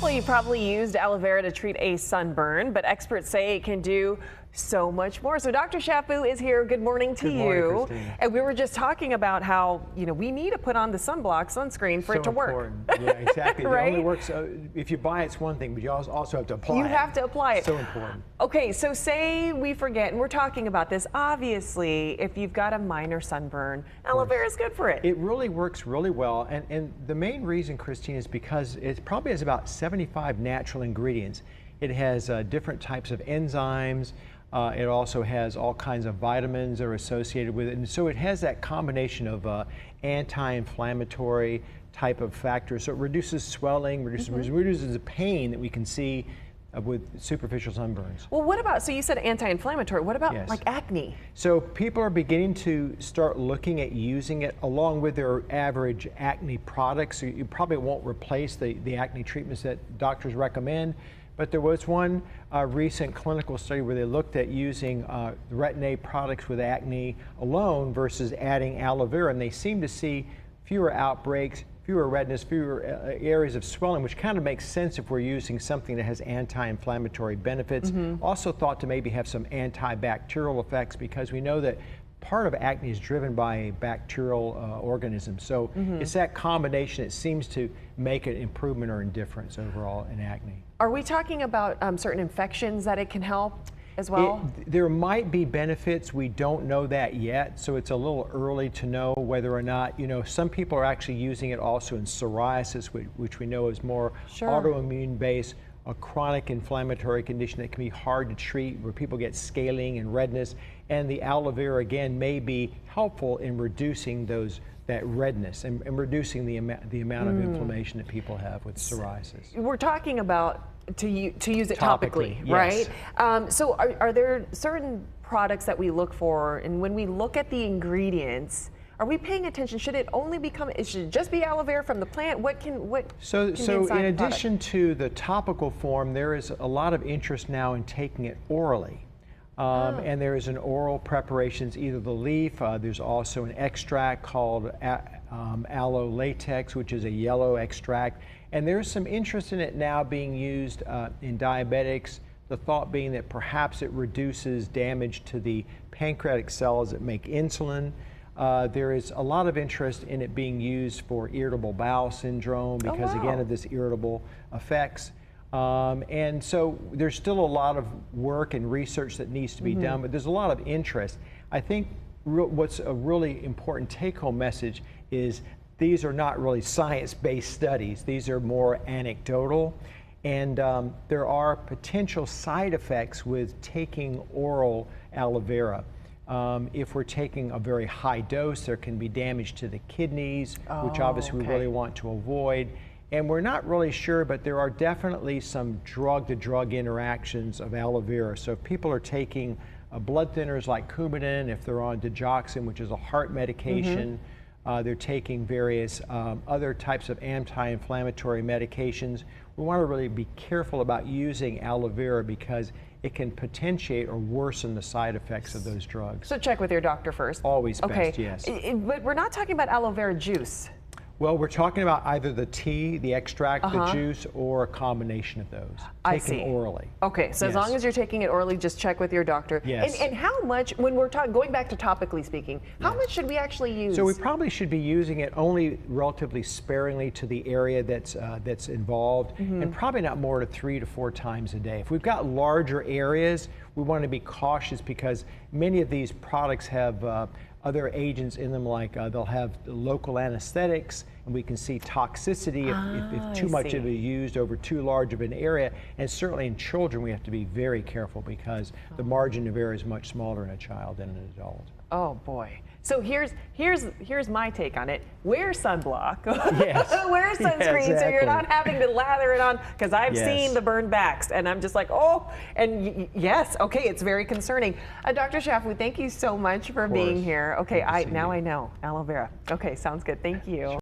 Well, you probably used aloe vera to treat a sunburn, but experts say it can do so much more. So Dr. Shafu is here. Good morning to Good morning, you. Christine. And we were just talking about how, we need to put on the sunscreen for it to work. Important. Yeah, exactly. Right? It only works, if you buy it's one thing, but you also have to apply it. You have to apply it. So important. Okay, so say we forget, and we're talking about this, obviously, if you've got a minor sunburn, aloe vera is good for it. It really works really well, and the main reason, Christine, is because it probably has about 75 natural ingredients. It has different types of enzymes. It also has all kinds of vitamins that are associated with it, and so it has that combination of anti-inflammatory type of factors. So it reduces swelling, reduces the pain that we can see with superficial sunburns. Well, what about, so you said anti-inflammatory, what about like acne? So people are beginning to start looking at using it along with their average acne products. So you probably won't replace the acne treatments that doctors recommend, but there was one recent clinical study where they looked at using Retin-A products with acne alone versus adding aloe vera, and they seemed to see fewer outbreaks, fewer redness, fewer areas of swelling, which kind of makes sense if we're using something that has anti-inflammatory benefits. Also thought to maybe have some antibacterial effects, because we know that part of acne is driven by a bacterial organism. So it's that combination that seems to make an improvement or a difference overall in acne. Are we talking about certain infections that it can help as well? There might be benefits. We don't know that yet, so it's a little early to know whether or not, some people are actually using it also in psoriasis, which we know is more autoimmune based, a chronic inflammatory condition that can be hard to treat, where people get scaling and redness, and the aloe vera again may be helpful in reducing that redness and reducing the amount of inflammation that people have with psoriasis. We're talking about to use it topically, yes. right? So are there certain products that we look for, and when we look at the ingredients, are we paying attention? Should it only should it just be aloe vera from the plant? So in addition to the topical form, there is a lot of interest now in taking it orally. And there is an oral preparations, either the leaf, there's also an extract called aloe latex, which is a yellow extract. And there's some interest in it now being used in diabetics, the thought being that perhaps it reduces damage to the pancreatic cells that make insulin. There is a lot of interest in it being used for irritable bowel syndrome because, again, of this irritable effects. And so there's still a lot of work and research that needs to be done, but there's a lot of interest. I think what's a really important take-home message is these are not really science-based studies. These are more anecdotal, and there are potential side effects with taking oral aloe vera. If we're taking a very high dose, there can be damage to the kidneys, which obviously we really want to avoid. And we're not really sure, but there are definitely some drug-to-drug interactions of aloe vera. So if people are taking blood thinners like Coumadin, if they're on digoxin, which is a heart medication, they're taking various other types of anti-inflammatory medications, we want to really be careful about using aloe vera because it can potentiate or worsen the side effects of those drugs. So check with your doctor first. Always best, yes. But we're not talking about aloe vera juice. Well, we're talking about either the tea, the extract, the juice, or a combination of those. Taken orally. Okay, so as long as you're taking it orally, just check with your doctor. Yes. And how much, when we're going back to topically speaking, how much should we actually use? So we probably should be using it only relatively sparingly to the area that's involved, and probably not more than 3 to 4 times a day. If we've got larger areas, we want to be cautious because many of these products have other agents in them, like they'll have local anesthetics, and we can see toxicity if too much of it is used over too large of an area. And certainly in children, we have to be very careful because the margin of error is much smaller in a child than an adult. Oh boy. So here's my take on it. Wear sunblock. Yes. Wear sunscreen so you're not having to lather it on, because I've seen the burned backs and I'm just like, oh, and yes, okay, it's very concerning. Dr. Shafu, thank you so much for being here. Okay, now I know aloe vera. Okay, sounds good. Thank you.